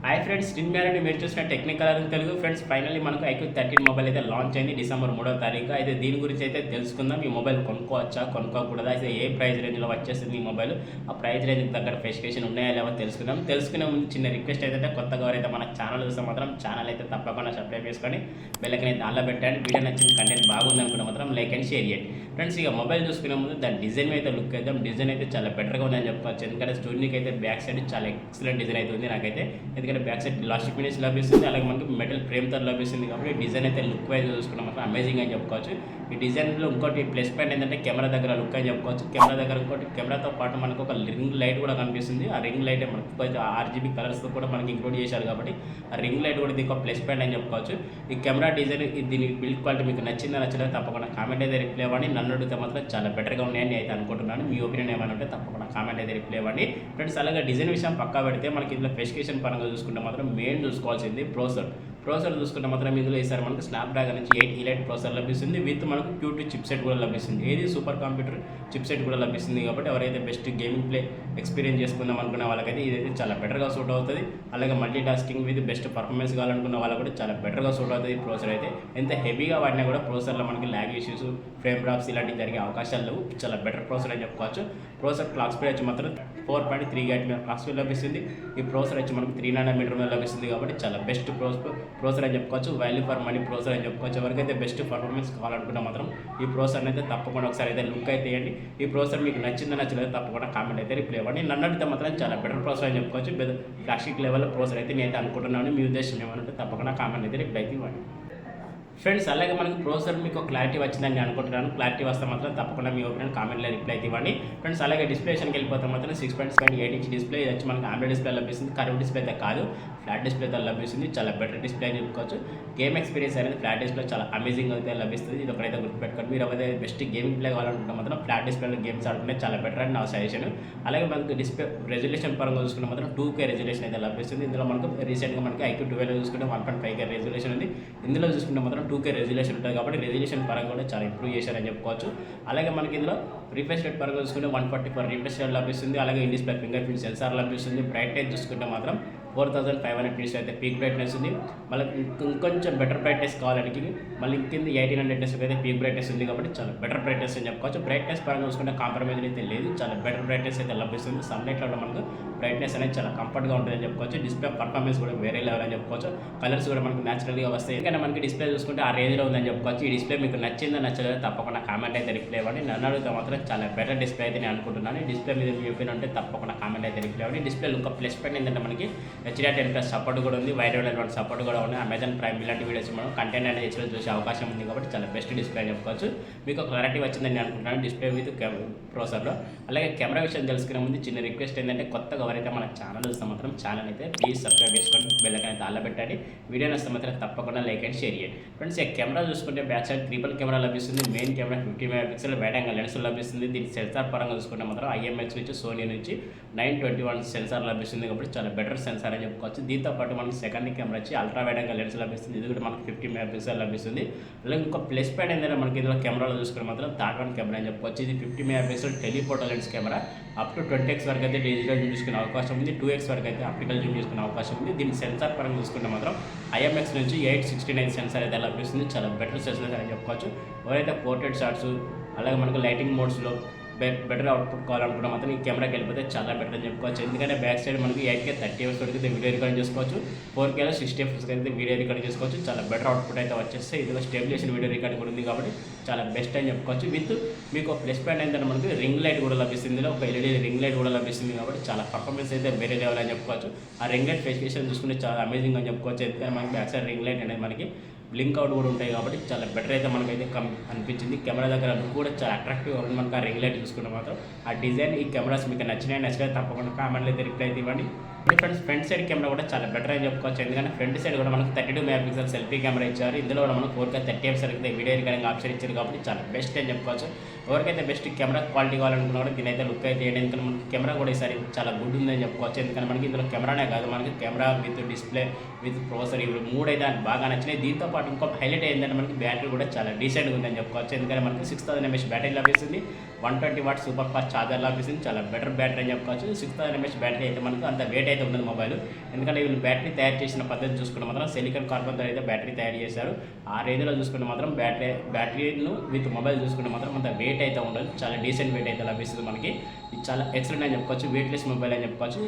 Hi friends, screen మీద మీరు చూసిన టెక్నికల్ అని తెలుగు ఫ్రెండ్స్. ఫైనల్లీ మనకు ఐక్యూ 13 మొబైల్ అయితే లాంచ్ అయింది డిసెంబర్ 3వ తారీఖు. అయితే దీని గురించి అయితే తెలుసుకుందాం. ఈ మొబైల్ కొనుక్కోవచ్చా, కొనుక్కోకూడదా, అయితే ఏ ప్రైస్ రేంజ్లో వచ్చేస్తుంది ఈ మొబైల్, ఆ ప్రైస్ రేంజ్కి తగ్గ స్పెసిఫికేషన్ ఉన్నాయా లేవో తెలుసుకుందాం. తెలుసుకునే ముందు చిన్న రిక్వెస్ట్ అయితే కొత్తగా ఎవరైతే మన ఛానల్ చూస్తే మాత్రం ఛానల్ అయితే తప్పకుండా సబ్స్క్రైబ్ చేసుకొని బెల్లకని దానిలో పెట్టండి. వీడియో నచ్చిన కంటెంట్ బాగుంది అనుకుంటే మాత్రం లైక్ అండ్ షేర్ చేయండి ఫ్రెండ్స్. ఇక మొబైల్ చూసుకునే ముందు దాని డిజైన్ అయితే లుక్ అయితే డిజైన్ అయితే చాలా బెటర్గా ఉందని చెప్పుకోవచ్చు. ఎందుకంటే స్టూడియోకి అయితే బ్యాక్ సైడ్ చాలా ఎక్సలెంట్ డిజైన్ అయితే ఉంది నాకైతే. ఎందుకంటే బ్యాక్ సైడ్ లాస్టిక్ ఫినిష్ లభిస్తుంది, అలాగే మనకి మెటల్ ఫ్రేమ్తో లభిస్తుంది. కాబట్టి డిజైన్ అయితే లుక్ వైజ్ చూసుకున్న మాత్రం అమేజింగ్ అని చెప్పుకోవచ్చు. ఈ డిజైన్లో ఇంకోటి ప్లస్ పాయింట్ ఏంటంటే కెమెరా దగ్గర లుక్ అని చెప్పుకోవచ్చు. కెమెరా దగ్గర ఇంకోటి కెమెరాతో పాటు మనకు ఒక రింగ్ లైట్ కూడా కనిపిస్తుంది. ఆ రింగ్ లైట్ మనకు RGB కలర్స్తో కూడా మనకి ఇంక్లూడ్ చేశారు కాబట్టి ఆ రింగ్ లైట్ కూడా దీనికి ఒక ప్లస్ పాయింట్ అని చెప్పుకోవచ్చు. ఈ కెమెరా డిజైన్ దీని బిల్డ్ క్వాలిటీ మీకు నచ్చిందా నచ్చలేదు తప్పకుండా కామెంట్ అయితే రిప్లై ఇవ్వండి. నన్ను అడిగితే మాత్రం చాలా బెటర్గా ఉన్నాయని అయితే అనుకుంటున్నాను. మీ ఒపీనియన్ ఏమైనా ఉంటే తప్పకుండా కామెంట్ అయితే రిప్లై ఇవ్వండి ఫ్రెండ్స్. అలాగే డిజైన్ విషయం పక్కా పెడితే మనకి ఇందులో స్పెసిఫికేషన్ పరంగా చూసుకుంటే మాత్రం మెయిన్ చూసుకోవాల్సింది ప్రోసెసర్ చూసుకుంటే మాత్రం ఇందులో ఈసారి మనకు స్నాప్డ్రాగన్ నుంచి 8 ఎలైట్ ప్రాసెసర్ లభిస్తుంది. విత్ మనకు Q2 చిప్సెట్ కూడా లభిస్తుంది. ఏది సూపర్ కంప్యూటర్ చిప్సెట్ కూడా లభిస్తుంది. కాబట్టి ఎవరైతే బెస్ట్ గేమింగ్ ప్లే ఎక్స్పీరియన్స్ చేసుకుందాం అనుకున్న వాళ్ళకైతే ఇదైతే చాలా బెటర్గా సూట్ అవుతుంది. అలాగే multi tasking with best performance కావాలనుకున్న వాళ్ళకి కూడా చాలా బెటర్గా సూట్ అవుతుంది. ఈ ప్రాసెసర్ అయితే ఎంత హెవీగా వాడినా కూడా ప్రాసెసర్లో మనకి ల్యాగ్ ఇష్యూస్, ఫ్రేమ్ డ్రాప్స్ ఇలాంటివి జరిగే అవకాశాలు లేవు. చాలా బెటర్ ప్రాసెసర్ అని చెప్పుకోవచ్చు. ప్రాసెసర్ క్లాక్ స్పీడ్ వచ్చి మాత్రం 4.3 GHz క్లాక్ స్పీడ్ లభిస్తుంది. ఈ ప్రాసెసర్ వచ్చి మనకు 3 nm మీద లభిస్తుంది. కాబట్టి చాలా బెస్ట్ ప్రాసెసర్ అని చెప్పుకోవచ్చు. వాల్యూ ఫర్ మనీ ప్రాసెసర్ అని చెప్పుకోవచ్చు. ఎవరికైతే బెస్ట్ పర్ఫార్మెన్స్ కావాలనుకుంటే మాత్రం ఈ ప్రాసెసర్ని అయితే తప్పకుండా ఒకసారి అయితే లుక్ అయితే ఇవ్వండి. ఈ ప్రాసెసర్ మీకు నచ్చిందో నచ్చలేదు తప్పకుండా కామెంట్ అయితే రిప్లై ఇవ్వండి. నన్ను అడిగితే మాత్రం చాలా బెటర్ ప్రాసెసర్ అని చెప్పుకోవచ్చు. ఫ్లాగ్షిప్ లెవెల్ ప్రాసెసర్ అయితే నేనైతే అనుకుంటున్నాను. మీ ఉద్దేశం ఏమంటే తప్పకుండా కామెంట్ అయితే రిప్లై అయితే ఇవ్వండి ఫ్రెండ్స్. అలాగే మనకి ప్రాసెసర్ మీకు క్లారిటీ వచ్చిందని నేను అనుకుంటున్నాను. క్లారిటీ వస్తే మాత్రం తప్పకుండా మీ ఒపీనియన్ కామెంట్లో రిప్లై అయితే ఇవ్వండి ఫ్రెండ్స్. అలాగే డిస్ప్లేషన్కి వెళ్ళిపోతే మాత్రం 6.8 ఇంచ్ డిస్ప్లే వచ్చి మనకి ఆండ్రాయిడ్ డిస్ప్లే లభిస్తుంది. కర్వ్ డిస్ప్లే అయితే కాదు, ఫ్లాట్ డిస్ప్లేతో లభిస్తుంది. చాలా బెటర్ డిస్ప్లే అని చెప్పుకోవచ్చు. గేమ్ ఎక్స్పీరియన్స్ అనేది ఫ్లాట్ డిస్ప్లే చాలా అమేజింగ్ అయితే లభిస్తుంది. ఇది ఒకరైతే గుర్తుపెట్టుకోండి. మీరు ఎవరైతే బెస్ట్ గేమింగ్ ప్లే కావాలనుకుంటే మాత్రం ఫ్లాట్ డిస్ప్లేలో గేమ్స్ ఆడుకుంటే చాలా బెటర్ అని నా సజెషన్. అలాగే మనకి డిస్ప్లే రెజల్యూషన్ పరంగా చూసుకుంటే మాత్రం 2K రెజల్యూషన్ అయితే లభిస్తుంది. ఇందులో మనకు రీసెంట్గా మనకి IQ 12 చూసుకుంటే 1.5K రెజల్యూషన్ ఉంది. ఇందులో చూసుకుంటే మాత్రం 2K రెజల్యూషన్ ఉంటుంది. కాబట్టి రెజల్యూషన్ పరంగా కూడా చాలా ఇంప్రూవ్ చేశారని చెప్పుకోవచ్చు. అలాగే మనకి ఇందులో రిఫ్రెష్ రేట్ పరంగా చూసుకుంటే 144 రిఫ్రెష్ రేట్ లభిస్తుంది. అలాగే in display finger print censor లభిస్తుంది. బ్రైట్నెస్ చూసుకుంటే మాత్రం 4500 nits అయితే పీక్ బ్రైట్నెస్ ఉంది. మళ్ళీ ఇంకొంచెం బెటర్ బ్రైట్నెస్ కావాలని మళ్ళీ కింద 1800 nits అయితే పీక్ బ్రైట్నెస్ ఉంది. కాబట్టి చాలా బెటర్ బ్రైట్నెస్ అని చెప్పుకోవచ్చు. బ్రైట్నెస్ పరంగా చూసుకుంటే కాంప్రమైజ్ అయితే లేదు, చాలా బెటర్ బ్రైట్నెస్ అయితే లభిస్తుంది. సన్లైట్లో కూడా మనకు బ్రైట్నెస్ అనేది చాలా కంఫర్ట్గా ఉంటుందని చెప్పుకోవచ్చు. డిస్ప్లే పర్ఫార్మెన్స్ కూడా వేరే లెవెల్ అని చెప్పుకోవచ్చు. కలర్స్ కూడా మనకు న్యాచురల్గా వస్తాయి. ఎందుకంటే మనకి డిస్ప్లే చూసుకుంటే ఆ రేంజ్లో ఉందని చెప్పుకోవచ్చు. ఈ డిస్ప్లే మీకు నచ్చిందో నచ్చలేదో తప్పకుండా కామెంట్ అయితే రిప్లై ఇవ్వండి. నన్ను అడిగితే మాత్రం చాలా బెటర్ డిస్ప్లే అయితే నేను అనుకుంటున్నాను. ఈ డిస్ప్లే మీద మీ ఒపీనియన్ ఉంటే తప్పకుండా కామెంట్ అయితే రిప్లై ఇవ్వండి. డిస్ప్లే ఇంకా ప్లస్ పాయింట్ ఏంటంటే మనకి HDR10+ సపోర్ట్ కూడా ఉంది. వైడ్ ఎలిమెంట్ సపోర్ట్ కూడా ఉంది. అమెజాన్ ప్రైమ్ ఇలాంటి వీడియోస్ మనం కంటెంట్ అనేది హెచ్లో చూసే అవకాశం ఉంది. కాబట్టి చాలా బెస్ట్ డిస్ప్లే అని చెప్పుకోవచ్చు. మీకు క్లారిటీ వచ్చిందని నేను అనుకుంటున్నాను డిస్ప్లే విత్ ప్రాసెసర్లో. అలాగే కెమెరా విషయం తెలుసుకునే ముందు చిన్న రిక్వెస్ట్ ఏంటంటే కొత్తగా ఎవరైతే మన ఛానల్ చూస్తే మాత్రం ఛానల్ అయితే ప్లీజ్ సబ్స్క్రైబ్ చేసుకొని బెల్ ఐకాన్ అయితే ఆల్ పెట్టండి. వీడియో నచ్చితే మాత్రం తప్పకుండా లైక్ అండ్ షేర్ చేయండి ఫ్రెండ్స్. ఈ కెమెరా చూసుకుంటే బ్యాక్ సైడ్ ట్రిపుల్ కెమెరా లభిస్తుంది. Main camera 50 MP wide angle lens లభిస్తుంది. దీని సెన్సార్ పరంగా చూసుకుంటే మాత్రం IMX నుంచి సోనీ నుంచి 921 సెన్సార్ లభిస్తుంది. కాబట్టి చాలా బెటర్ సెన్సార్ అని చెప్పుకోవచ్చు. దీంతో పాటు మనకి సెకండ్ కెమెరా వచ్చి అల్ట్రా వైడ్ యాంగిల్ లెన్స్ లభిస్తుంది. ఇది కూడా మనకి 50 MP లభిస్తుంది. అలాగే ఇంకో ప్లస్ పాయింట్ ఏంటంటే మనకి ఇందులో కెమెరాలో చూసుకుంటే మాత్రం థర్డ్ వన్ కెమెరా అని చెప్పుకోవచ్చు. ఇది 50 MP telephoto lens camera. Up to 20x వరకు అయితే డిజిటల్ జూమ్ తీసుకునే అవకాశం ఉంది. 2x వరకు అయితే ఆప్టికల్ జూమ్ తీసుకునే అవకాశం ఉంది. దీని సెన్సార్ పరంగా చూసుకుంటే మాత్రం IMX నుంచి 869 సెన్సార్ అయితే లభిస్తుంది. చాలా బెటర్ సెన్సార్ అని చెప్పుకోవచ్చు. ఎవరైతే పోర్ట్రేట్ షాట్స్ అలాగే మనకు లైటింగ్ మోడ్స్లో బెటర్ అవుట్పుట్ కావాలనుకుంటే మాత్రం ఈ కెమెరాకి వెళ్ళిపోతే చాలా బెటర్ అని చెప్పుకోవచ్చు. ఎందుకంటే బ్యాక్ సైడ్ మనకి 8K 30 fps వరకు అయితే వీడియో రికార్డింగ్ చేసుకోవచ్చు. 4K 60 fps అయితే వీడియో రికార్డింగ్ చేసుకోవచ్చు. చాలా బెటర్ అవుట్పుట్ అయితే వచ్చేస్తే ఇందులో స్టెబిలేషన్ వీడియో రికార్డింగ్ కూడా ఉంది. కాబట్టి చాలా బెస్ట్ అని చెప్పుకోవచ్చు. విత్ మీకు ప్లస్ పాయింట్ ఏంటంటే మనకి రింగ్ లైట్ కూడా లభిస్తుంది. ఇందులో ఒక LED రింగ్ లైట్ కూడా లభిస్తుంది. కాబట్టి చాలా పర్ఫార్మెన్స్ అయితే వేరే లెవెల్ అని చెప్పుకోవచ్చు. ఆ రింగ్ లైట్ స్పెసిఫికేషన్ చూసుకుంటే చాలా అమేజింగ్ అని చెప్పుకోవచ్చు. ఎందుకంటే మనకి బ్యాక్ సైడ్ రింగ్ లైట్ అనేది మనకి బ్లింక్ అవుట్ కూడా ఉంటాయి. కాబట్టి చాలా బెటర్ అయితే మనకైతే అనిపించింది. కెమెరా దగ్గర కూడా చాలా అట్రాక్టివ్గా ఉంది. మనకు ఆ రింగ్ లైట్ చూసుకుంటే మాత్రం ఆ డిజైన్ ఈ కెమెరాస్ మీకు నచ్చలేదు తప్పకుండా కామెంట్లో అయితే రిప్లై అయితే ఇవ్వండి ఫ్రెండ్స్. ఫ్రంట్ సైడ్ కెమెరా కూడా చాలా బెటర్ అని చెప్పుకోవచ్చు. ఎందుకంటే ఫ్రంట్ సైడ్ కూడా మనకు 32 MP సెల్ఫీ కెమెరా ఇచ్చారు. ఇందులో కూడా మనకు 4K 30 fps వరకు వీడియో రికార్డింగ్ ఆప్షన్ ఇచ్చారు. కాబట్టి చాలా బెస్ట్ అని చెప్పుకోవచ్చు. ఎవరికైతే బెస్ట్ కెమెరా క్వాలిటీ కావాలనుకున్నా కూడా దీని అయితే లుక్ అయితే వేయండి. ఎందుకంటే మనకి కెమెరా కూడా ఈసారి చాలా గుడ్ ఉందని చెప్పుకోవచ్చు. ఎందుకంటే మనకి ఇందులో కెమెరానే కాదు, మనకి camera with display with processor ఇవి 3 అయితే బాగా నచ్చినాయి. దీంతో పాటు ఇంకొక హైలైట్ ఏంటంటే మనకి బ్యాటరీ కూడా చాలా డీసెంట్గా ఉందని చెప్పుకోవచ్చు. ఎందుకంటే మనకి 6000 mAh బ్యాటరీ లభిస్తుంది, 120 వాట్ సూపర్ ఫాస్ట్ ఛార్జర్ లభిస్తుంది. చాలా బెటర్ బ్యాటరీ అని చెప్పుకోవచ్చు. 6000 mAh బ్యాటరీ అయితే మనకు అంత వెయిట్ అయితే ఉండదు మొబైల్. ఎందుకంటే వీళ్ళు బ్యాటరీ తయారు చేసిన పద్ధతి చూసుకుంటే మాత్రం సిలికాన్ కార్బన్తో అయితే బ్యాటరీ తయారు చేశారు. ఆ రేంజ్లో చూసుకుంటే మాత్రం బ్యాటరీను విత్ మొబైల్ చూసుకుంటే మాత్రం అంత వెయిట్ అయితే ఉండదు, చాలా డీసెంట్ వెయిట్ అయితే లభిస్తుంది మనకి. ఇది చాలా ఎక్సలెంట్ అని చెప్పుకోవచ్చు, వెయిట్లెస్ మొబైల్ అని చెప్పుకోవచ్చు.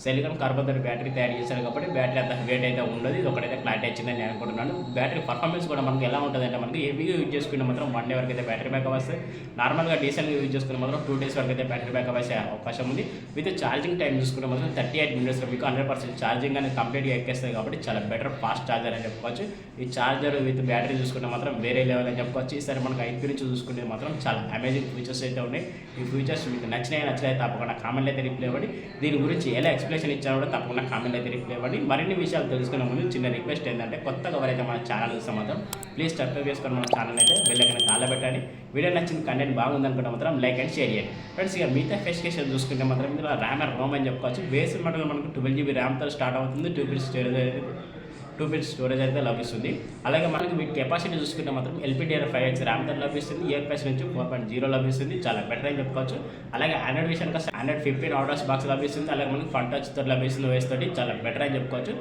సిలికాన్ కార్బన్తో బ్యాటరీ తయారు చేశారు కాబట్టి బ్యాటరీ అంత వెయిట్ అయితే ఉండదు. ఇది ఒకటైతే క్లారిటీ వచ్చిందని నేను అనుకుంటున్నాను. బ్యాటరీ పర్ఫార్మెన్స్ కూడా మనకి ఎలా ఉంటుంది అంటే మనకి హెవీగా యూజ్ చేసుకుంటే మాత్రం 1 డే వరకు అయితే బ్యాటరీ బ్యాకప్ వస్తే, నార్మల్గా డీసెంట్గా యూజ్ చేసుకుని మాత్రం 2 days వరకు అయితే బ్యాటరీ బ్యాకప్ వచ్చే అవకాశం ఉంది. విత్ ఛార్జింగ్ టైం చూసుకుంటే మాత్రం 38 minutesలో మీకు 100% ఛార్జింగ్ అనేది కంప్లీట్గా ఎక్కేస్తుంది కాబట్టి చాలా బెటర్ ఫాస్ట్ ఛార్జర్ అని చెప్పుకోవచ్చు. ఈ ఛార్జర్ విత్ బ్యాటరీ చూసుకుంటే మాత్రం వేరే లెవెల్ అని చెప్పుకోవచ్చు. ఈసారి మనకు ఐపీ నుంచి చూసుకుంటే మాత్రం చాలా అమేజింగ్ ఫీచర్స్ అయితే ఉన్నాయి. ఈ ఫీచర్స్ మీకు నచ్చినాయి తప్పకుండా కామెంట్ అయితే రిప్లై ఇవ్వండి. దీని గురించి ఎలా ఎక్స్ప్లెనేషన్ ఇచ్చారో కూడా తప్పకుండా కామెంట్ అయితే రిప్లై ఇవ్వండి. మరిన్ని విషయాలు తెలుసుకునే ముందు చిన్న రిక్వెస్ట్ ఏంటంటే కొత్తగా ఎవరైతే మన ఛానల్ చూస్తే మాత్రం ప్లీజ్ సబ్స్క్రైబ్ చేసుకొని మన ఛానల్ అయితే బెల్ ఐకాన్ కాల్ పెట్టండి. వీడియో నచ్చిన కంటెంట్ బాగుందనుకుంటే మాత్రం లైక్ అండ్ షేర్ చేయండి ఫ్రెండ్స్. ఇక మిగతా స్పెసిఫికేషన్ చూసుకుంటే మాత్రం ఇందులో ర్యామ్ అండ్ రోమ్ అని చెప్పుకోవచ్చు. బేస్ మోడల్ మనకు 12 GB ర్యామ్తో స్టార్ట్ అవుతుంది, 2 bit స్టోరేజ్ అయితే లభిస్తుంది. అలాగే మనకి మీ కెపాసిటీ చూసుకుంటే మాత్రం LPDDR5X ర్యామ్తో లభిస్తుంది, EFS నుంచి 4.0 లభిస్తుంది, చాలా బెటర్ అని చెప్పుకోవచ్చు. అలాగే ఆండ్రాయిడ్ విషయానికి Android 15 అవుట్ బాక్స్ లభిస్తుంది. అలాగే మనకి ఫన్ టచ్తో లభిస్తుంది, OS తోటి చాలా బెటర్ అని చెప్పుకోవచ్చు.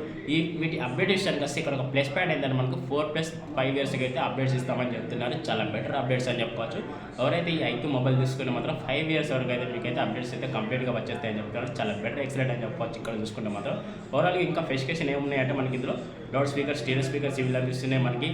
వీటి అప్డేట్ విషయానికి వస్తే ఇక్కడ ఒక ప్లస్ పాయింట్ ఏంటంటే మనకు 4+5 yearsకి అయితే అప్డేట్స్ ఇస్తామని చెప్తున్నారు. చాలా బెటర్ అప్డేట్స్ అని చెప్పుకోవచ్చు. ఎవరైతే ఈ ఐక్యూ మొబైల్ తీసుకుని మాత్రం 5 years వరకు అయితే మీకైతే అప్డేట్స్ అయితే కంప్లీట్గా వచ్చేస్తాయని చెప్తున్నారు. చాలా బెటర్ ఎక్సలెంట్ అని చెప్పుకోవచ్చు. ఇక్కడ చూసుకుంటే మాత్రం ఓవరాల్గా ఇంకా స్పెసిఫికేషన్ ఏమున్నాయంటే మనకి ఇందులో లౌడ్ స్పీకర్, స్టీరియో స్పీకర్స్ ఇవి లభిస్తున్నాయి మనకి.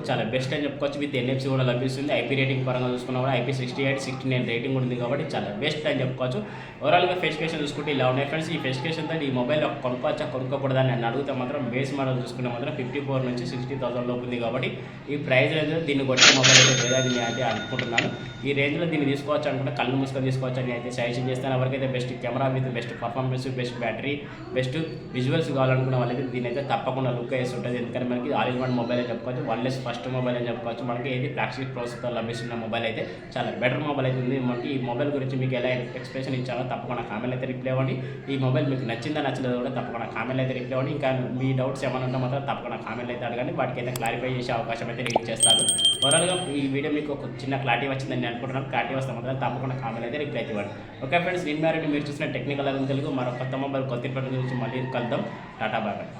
చాలా బెస్ట్ అని చెప్పుకోవచ్చు. విత్ NFC కూడా లభిస్తుంది. IP రేటింగ్ పరంగా చూసుకున్నా కూడా IP68, 69 రేటింగ్ ఉంది కాబట్టి చాలా బెస్ట్ అని చెప్పుకోవచ్చు. ఓవరాల్గా స్పెసిఫికేషన్ చూసుకుంటే ఇలా ఉన్నాయి ఫ్రెండ్స్. ఈ స్పెసిఫికేషన్తో ఈ మొబైల్ కొనుక్కోవచ్చా కొనుక్కోకూడదా అని అడిగితే మాత్రం బేస్ మోడల్ చూసుకుంటే మాత్రం 54 నుంచి 60,000 లోపు ఉంది కాబట్టి ఈ ప్రైస్ రేంజ్ దీన్ని కొట్టే మొబైల్ అయితే లేదని అయితే అనుకుంటున్నాను. ఈ రేంజ్లో దీన్ని తీసుకోవచ్చు అనుకుంటే కళ్ళు మూసుకొని తీసుకోవచ్చు అని అయితే సజెషన్ చేస్తాను. ఎవరికైతే best camera with best performance, best battery, best visuals కావాలనుకున్న వాళ్ళైతే దీని అయితే తప్పకుండా లుక్ వేసి ఉంటుంది. ఎందుకంటే మనకి ఆల్ ఇన్ వన్ మొబైల్ అని చెప్పుకోవచ్చు, వన్లెస్ ఫస్ట్ మొబైల్ అని చెప్పుకోవచ్చు. మనకి ఏది ఫ్లాగ్షిప్ ప్రాసెసర్తో లభిస్తున్న మొబైల్ అయితే చాలా బెటర్ మొబైల్ అయితే ఉంది. మనకి ఈ మొబైల్ గురించి మీకు ఎలా ఎక్స్ప్రెషన్ ఇచ్చారో తప్పకుండా కామెంట్ అయితే రిప్లై ఇవ్వండి. ఈ మొబైల్ మీకు నచ్చిందా నచ్చలేదో కూడా తప్పకుండా కామెంట్ అయితే రిప్లై ఇవ్వండి. ఇంకా మీ డౌట్స్ ఏమైనా ఉంటే మాత్రం తప్పకుండా కామెంట్ అయితే అడగండి, వాటికి అయితే క్లారిఫై చేసే అవకాశం అయితే నేను చేస్తాను. ఓవరాల్గా ఈ వీడియో మీకు ఒక చిన్న క్లారిటీ వచ్చిందని నేను అనుకుంటున్నాను. క్లారిటీ వస్తే మాత్రం తప్పకుండా కామెంట్ అయితే రిప్లై ఇవ్వండి. ఓకే ఫ్రెండ్స్, నేను మీరు చూసిన టెక్నికల్ తెలుగు మరో కొత్త మొబైల్ కొత్త గురించి మళ్ళీ కలుద్దాం. టాటా బాయ్.